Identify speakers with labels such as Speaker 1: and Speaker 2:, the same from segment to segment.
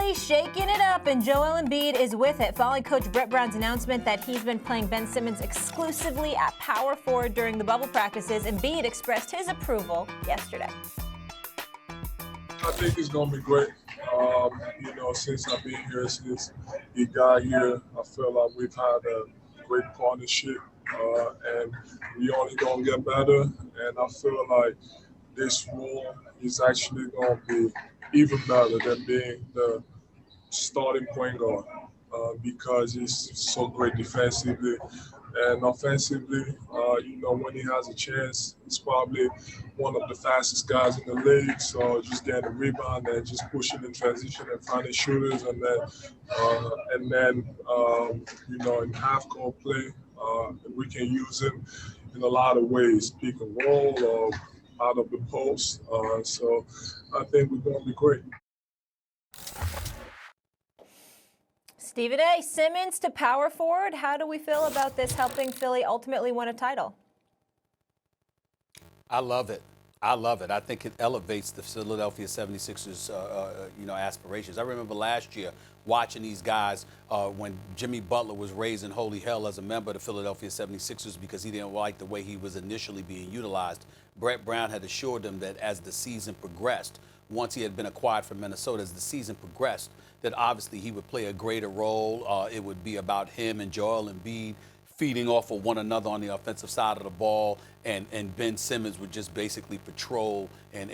Speaker 1: Philly shaking it up, and Joel Embiid is with it, following Coach Brett Brown's announcement that he's been playing Ben Simmons exclusively at power forward during the bubble practices. Embiid expressed his approval yesterday.
Speaker 2: I think it's going to be great. Since I've been here, since he got here, I feel like we've had a great partnership, and we only going to get better. And I feel like this role is actually going to be even better than being the starting point guard because he's so great defensively. And offensively, when he has a chance, he's probably one of the fastest guys in the league. So just getting a rebound and just pushing in transition and finding shooters, and then in half-court play, we can use him in a lot of ways, pick and roll or out of the post. So I think we're going to be great.
Speaker 1: Stephen A. Simmons to power forward. How do we feel about this helping Philly ultimately win a title?
Speaker 3: I love it. I think it elevates the Philadelphia 76ers, aspirations. I remember last year watching these guys when Jimmy Butler was raising holy hell as a member of the Philadelphia 76ers because he didn't like the way he was initially being utilized. Brett Brown had assured them that as the season progressed, once he had been acquired from Minnesota, as the season progressed, that obviously he would play a greater role. It would be about him and Joel Embiid feeding off of one another on the offensive side of the ball, and Ben Simmons would just basically patrol and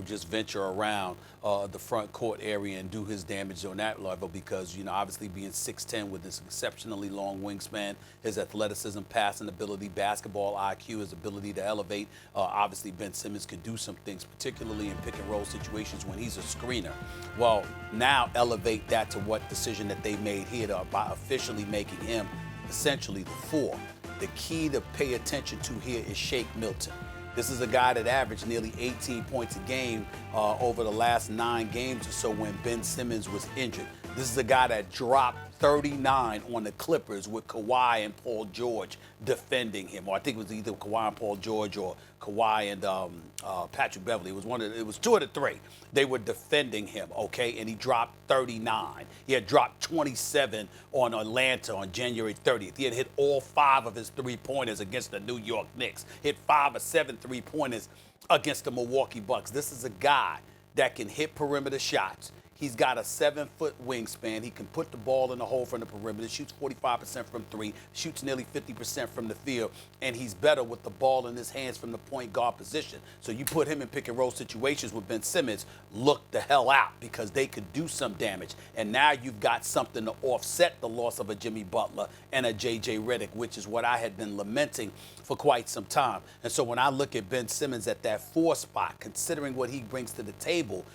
Speaker 3: just venture around the front court area and do his damage on that level because, obviously being 6'10" with this exceptionally long wingspan, his athleticism, passing ability, basketball IQ, his ability to elevate. Obviously, Ben Simmons can do some things, particularly in pick-and-roll situations when he's a screener. Well, now elevate that to what decision that they made here by officially making him essentially the 4. The key to pay attention to here is Shake Milton. This is a guy that averaged nearly 18 points a game over the last 9 games or so when Ben Simmons was injured. This is a guy that dropped 39 on the Clippers with Kawhi and Paul George defending him. Or I think it was either Kawhi and Paul George or Kawhi and Patrick Beverly. It was 2 of the 3. They were defending him, okay? And he dropped 39. He had dropped 27 on Atlanta on January 30th. He had hit all 5 of his 3-pointers against the New York Knicks. Hit 5 or 7 3-pointers against the Milwaukee Bucks. This is a guy that can hit perimeter shots. He's got a 7-foot wingspan. He can put the ball in the hole from the perimeter, shoots 45% from 3, shoots nearly 50% from the field, and he's better with the ball in his hands from the point guard position. So you put him in pick-and-roll situations with Ben Simmons, look the hell out because they could do some damage. And now you've got something to offset the loss of a Jimmy Butler and a J.J. Redick, which is what I had been lamenting for quite some time. And so when I look at Ben Simmons at that 4 spot, considering what he brings to the table,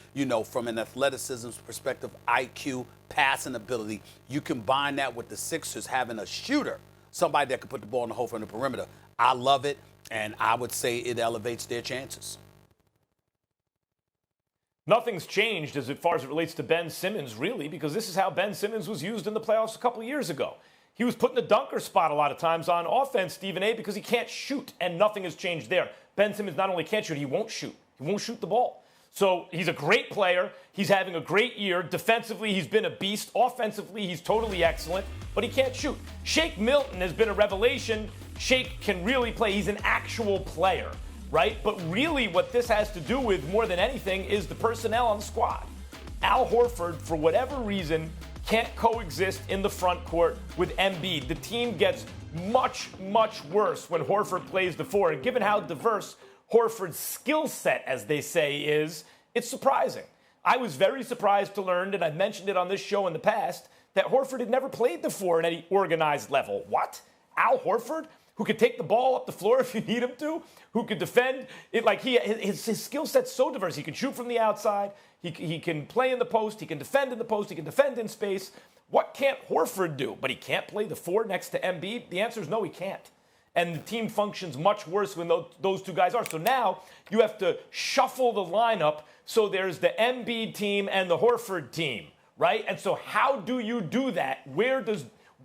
Speaker 3: from an athleticism perspective, IQ, passing ability, you combine that with the Sixers having a shooter, somebody that can put the ball in the hole from the perimeter. I love it, and I would say it elevates their chances.
Speaker 4: Nothing's changed as far as it relates to Ben Simmons, really, because this is how Ben Simmons was used in the playoffs a couple of years ago. He was put in the dunker spot a lot of times on offense, Stephen A., because he can't shoot, and nothing has changed there. Ben Simmons not only can't shoot, he won't shoot. He won't shoot the ball. So he's a great player. He's having a great year. Defensively, he's been a beast. Offensively, he's totally excellent, but he can't shoot. Shake Milton has been a revelation. Shake can really play. He's an actual player, right? But really what this has to do with more than anything is the personnel on the squad. Al Horford, for whatever reason, can't coexist in the front court with Embiid. The team gets much, much worse when Horford plays the 4. And given how diverse Horford's skill set, as they say, is, it's surprising. I was very surprised to learn, and I've mentioned it on this show in the past, that Horford had never played the 4 at any organized level. What? Al Horford, who could take the ball up the floor if you need him to, who could defend it like his skill set's so diverse. He can shoot from the outside. He can play in the post. He can defend in the post. He can defend in space. What can't Horford do? But he can't play the 4 next to Embiid? The answer is no, he can't. And the team functions much worse when those 2 guys are. So now you have to shuffle the lineup so there's the Embiid team and the Horford team, right? And so how do you do that?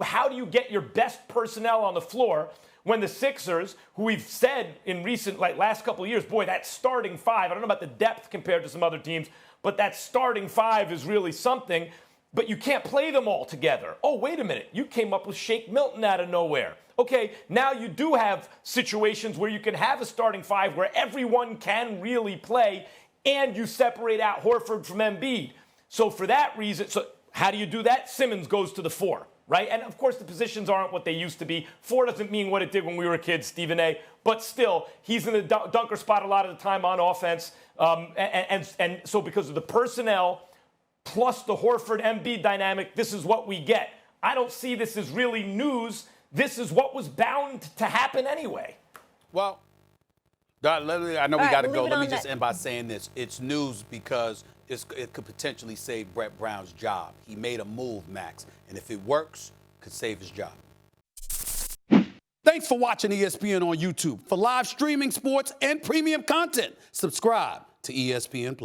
Speaker 4: How do you get your best personnel on the floor when the Sixers, who we've said in recent, last couple of years, boy, that starting 5, I don't know about the depth compared to some other teams, but that starting five is really something. But you can't play them all together. Oh, wait a minute. You came up with Shake Milton out of nowhere. Okay, now you do have situations where you can have a starting five where everyone can really play, and you separate out Horford from Embiid. So for that reason, so how do you do that? Simmons goes to the 4, right? And of course, the positions aren't what they used to be. 4 doesn't mean what it did when we were kids, Stephen A. But still, he's in the dunker spot a lot of the time on offense. And so because of the personnel, plus the Horford-Embiid dynamic, this is what we get. I don't see this as really news. This is what was bound to happen anyway.
Speaker 3: Well, I know we got to go. Let me just
Speaker 1: that.
Speaker 3: end by saying this. It's news because it could potentially save Brett Brown's job. He made a move, Max, and if it works, it could save his job. Thanks for watching ESPN on YouTube. For live streaming, sports, and premium content, subscribe to ESPN+.